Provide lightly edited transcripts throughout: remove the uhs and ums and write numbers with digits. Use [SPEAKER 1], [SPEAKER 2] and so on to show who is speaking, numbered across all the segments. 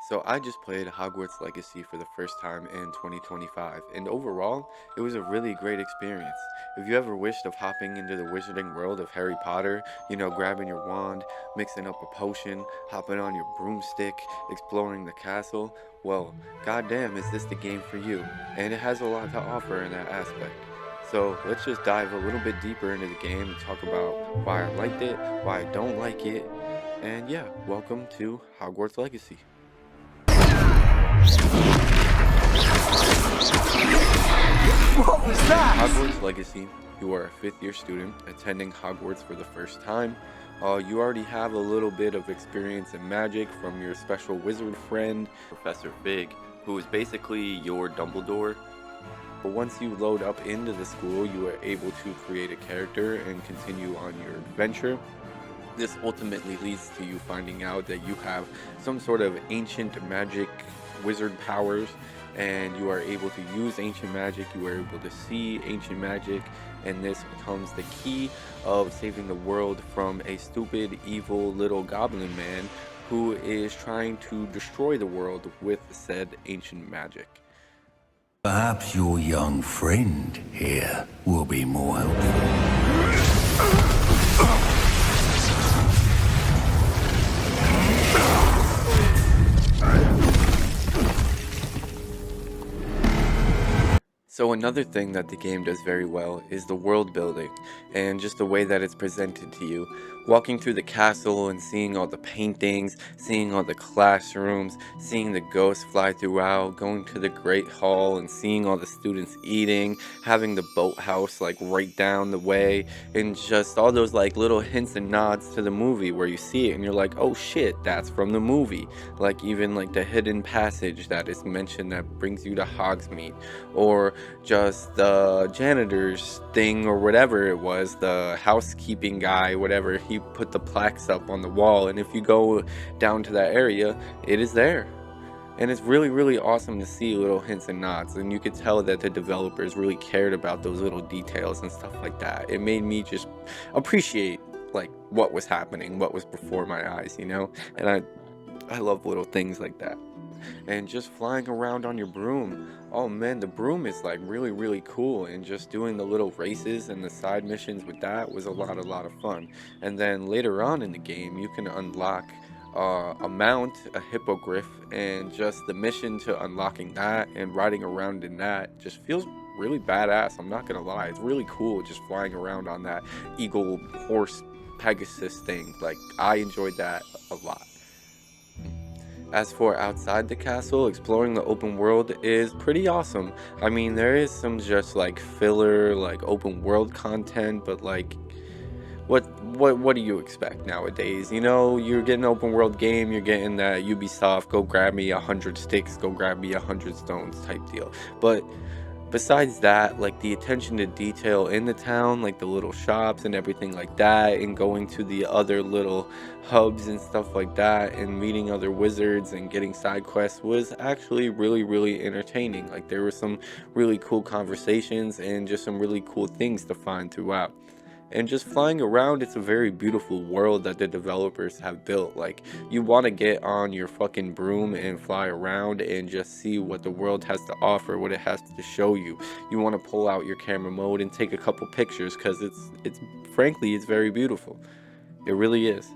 [SPEAKER 1] So I just played Hogwarts Legacy for the first time in 2025, and overall, it was a really great experience. If you ever wished of hopping into the wizarding world of Harry Potter, grabbing your wand, mixing up a potion, hopping on your broomstick, exploring the castle, well, goddamn, is this the game for you? And it has a lot to offer in that aspect. So let's just dive a little bit deeper into the game and talk about why I liked it, why I don't like it, and yeah, welcome to Hogwarts Legacy.
[SPEAKER 2] What was that?
[SPEAKER 1] Hogwarts Legacy, you are a fifth-year student attending Hogwarts for the first time. You already have a little bit of experience in magic from your special wizard friend, Professor Fig, who is basically your Dumbledore. But once you load up into the school, you are able to create a character and continue on your adventure. This ultimately leads to you finding out that you have some sort of ancient magic wizard powers, and you are able to use ancient magic, you are able to see ancient magic, and this becomes the key of saving the world from a stupid, evil little goblin man who is trying to destroy the world with said ancient magic.
[SPEAKER 2] Perhaps your young friend here will be more helpful.
[SPEAKER 1] So another thing that the game does very well is the world building and just the way that it's presented to you. Walking through the castle and seeing all the paintings, seeing all the classrooms, seeing the ghosts fly throughout, going to the Great Hall and seeing all the students eating, having the boathouse like right down the way, and just all those like little hints and nods to the movie where you see it and you're like, oh shit, that's from the movie. Like even like the hidden passage that is mentioned that brings you to Hogsmeade, or just the janitor's thing or whatever it was, the housekeeping guy, whatever, he put the plaques up on the wall, and if you go down to that area, it is there. And it's really awesome to see little hints and nods, and you could tell that the developers really cared about those little details and stuff like that. It made me just appreciate like what was happening, what was before my eyes, and I love little things like that. And just flying around on your broom, oh man, the broom is like really cool, and just doing the little races and the side missions with that was a lot of fun. And then later on in the game you can unlock a mount, a hippogriff, and just the mission to unlocking that and riding around in that just feels really badass. I'm not gonna lie, it's really cool just flying around on that eagle horse Pegasus thing. Like, I enjoyed that a lot. As for outside the castle, exploring the open world is pretty awesome. I mean, there is some just like filler, like open world content, but like, what do you expect nowadays? You're getting an open world game, you're getting that Ubisoft, go grab me 100 sticks, go grab me 100 stones type deal. But besides that, like the attention to detail in the town, like the little shops and everything like that, and going to the other little hubs and stuff like that, and meeting other wizards and getting side quests was actually really entertaining. Like there were some really cool conversations and just some really cool things to find throughout. And just flying around, it's a very beautiful world that the developers have built. Like, you want to get on your fucking broom and fly around and just see what the world has to offer, what it has to show you. You want to pull out your camera mode and take a couple pictures, because it's frankly, it's very beautiful. It really is.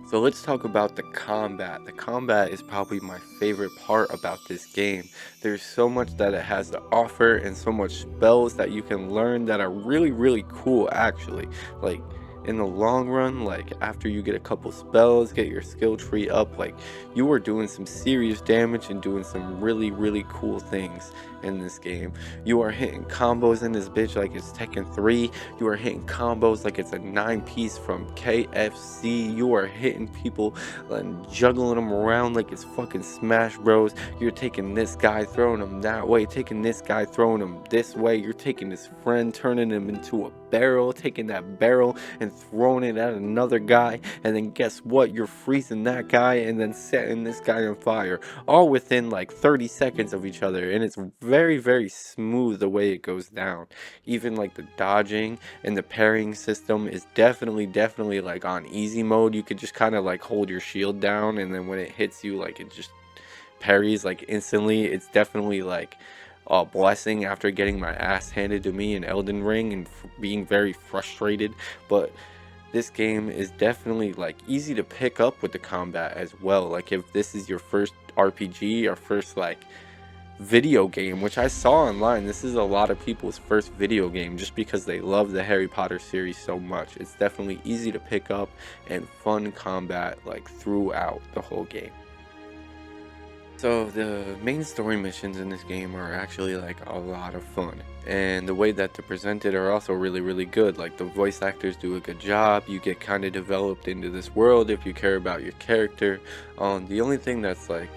[SPEAKER 1] So let's talk about the combat. The combat is probably my favorite part about this game. There's so much that it has to offer and so much spells that you can learn that are really cool actually. Like in the long run, like after you get a couple spells, get your skill tree up, like you are doing some serious damage and doing some really cool things in this game. You are hitting combos in this bitch like it's Tekken 3. You are hitting combos like it's a 9-piece from KFC. You are hitting people and juggling them around like it's fucking Smash Bros. You're taking this guy, throwing him that way, taking this guy, throwing him this way. You're taking his friend, turning him into a barrel, taking that barrel and throwing it at another guy, and then guess what? You're freezing that guy and then setting this guy on fire, all within like 30 seconds of each other. And it's very, very smooth the way it goes down. Even like the dodging and the parrying system is definitely like on easy mode. You could just kind of like hold your shield down, and then when it hits you, like it just parries like instantly. It's definitely like a blessing after getting my ass handed to me in Elden Ring and being very frustrated. But this game is definitely like easy to pick up with the combat as well. Like if this is your first RPG or first like video game, which I saw online, this is a lot of people's first video game just because they love the Harry Potter series so much. It's definitely easy to pick up and fun combat like throughout the whole game. So the main story missions in this game are actually like a lot of fun, and the way that they're presented are also really good. Like the voice actors do a good job. You get kind of developed into this world if you care about your character. The only thing that's like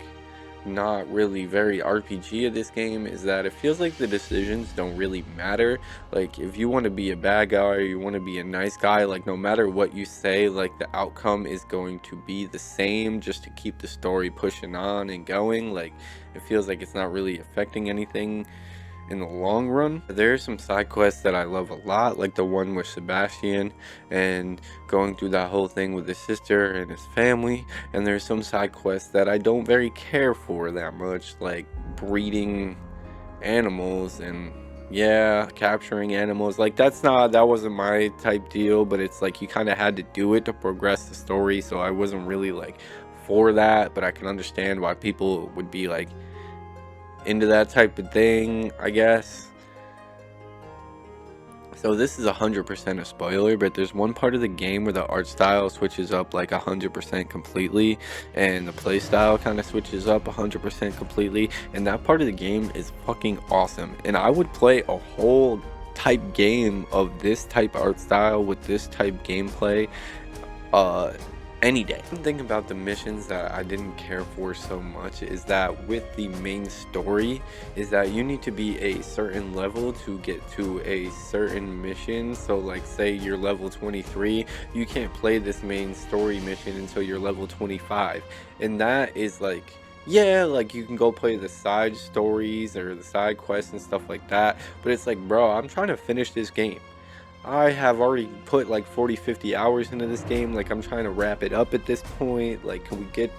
[SPEAKER 1] not really very RPG of this game is that it feels like the decisions don't really matter. Like if you want to be a bad guy or you want to be a nice guy, like no matter what you say, like the outcome is going to be the same just to keep the story pushing on and going. Like it feels like it's not really affecting anything in the long run. There's some side quests that I love a lot, like the one with Sebastian and going through that whole thing with his sister and his family. And there's some side quests that I don't very care for that much, like breeding animals and capturing animals. Like that wasn't my type deal, but it's like you kind of had to do it to progress the story, so I wasn't really like for that. But I can understand why people would be like into that type of thing, I guess. So this is 100% a spoiler, but there's one part of the game where the art style switches up like 100% completely, and the play style kind of switches up 100% completely, and that part of the game is fucking awesome. And I would play a whole type game of this type art style with this type gameplay any day. One thing about the missions that I didn't care for so much is that with the main story is that you need to be a certain level to get to a certain mission. So like say you're level 23, you can't play this main story mission until you're level 25. And that is like, yeah, like you can go play the side stories or the side quests and stuff like that, but it's like, bro, I'm trying to finish this game. I have already put like 40-50 hours into this game. Like I'm trying to wrap it up at this point. Like can we get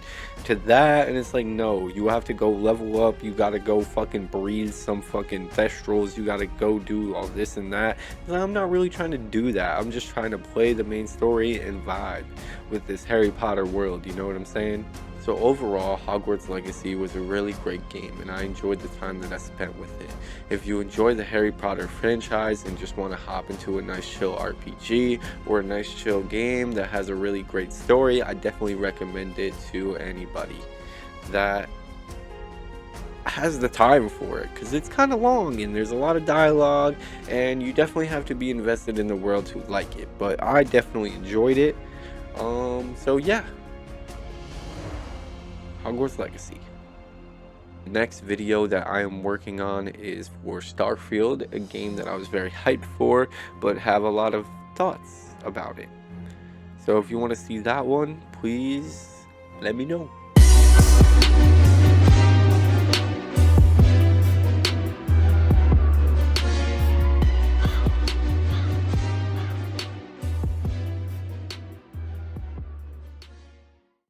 [SPEAKER 1] to that? And it's like, no, you have to go level up. You gotta go fucking breed some fucking thestrals. You gotta go do all this and that. And I'm not really trying to do that. I'm just trying to play the main story and vibe with this Harry Potter world. You know what I'm saying? So overall, Hogwarts Legacy was a really great game, and I enjoyed the time that I spent with it. If you enjoy the Harry Potter franchise and just want to hop into a nice chill RPG or a nice chill game that has a really great story, I definitely recommend it to anybody that has the time for it, because it's kind of long and there's a lot of dialogue, and you definitely have to be invested in the world to like it. But I definitely enjoyed it. So yeah. Hogwarts Legacy. The next video that I am working on is for Starfield, a game that I was very hyped for, but have a lot of thoughts about it. So if you want to see that one, please let me know.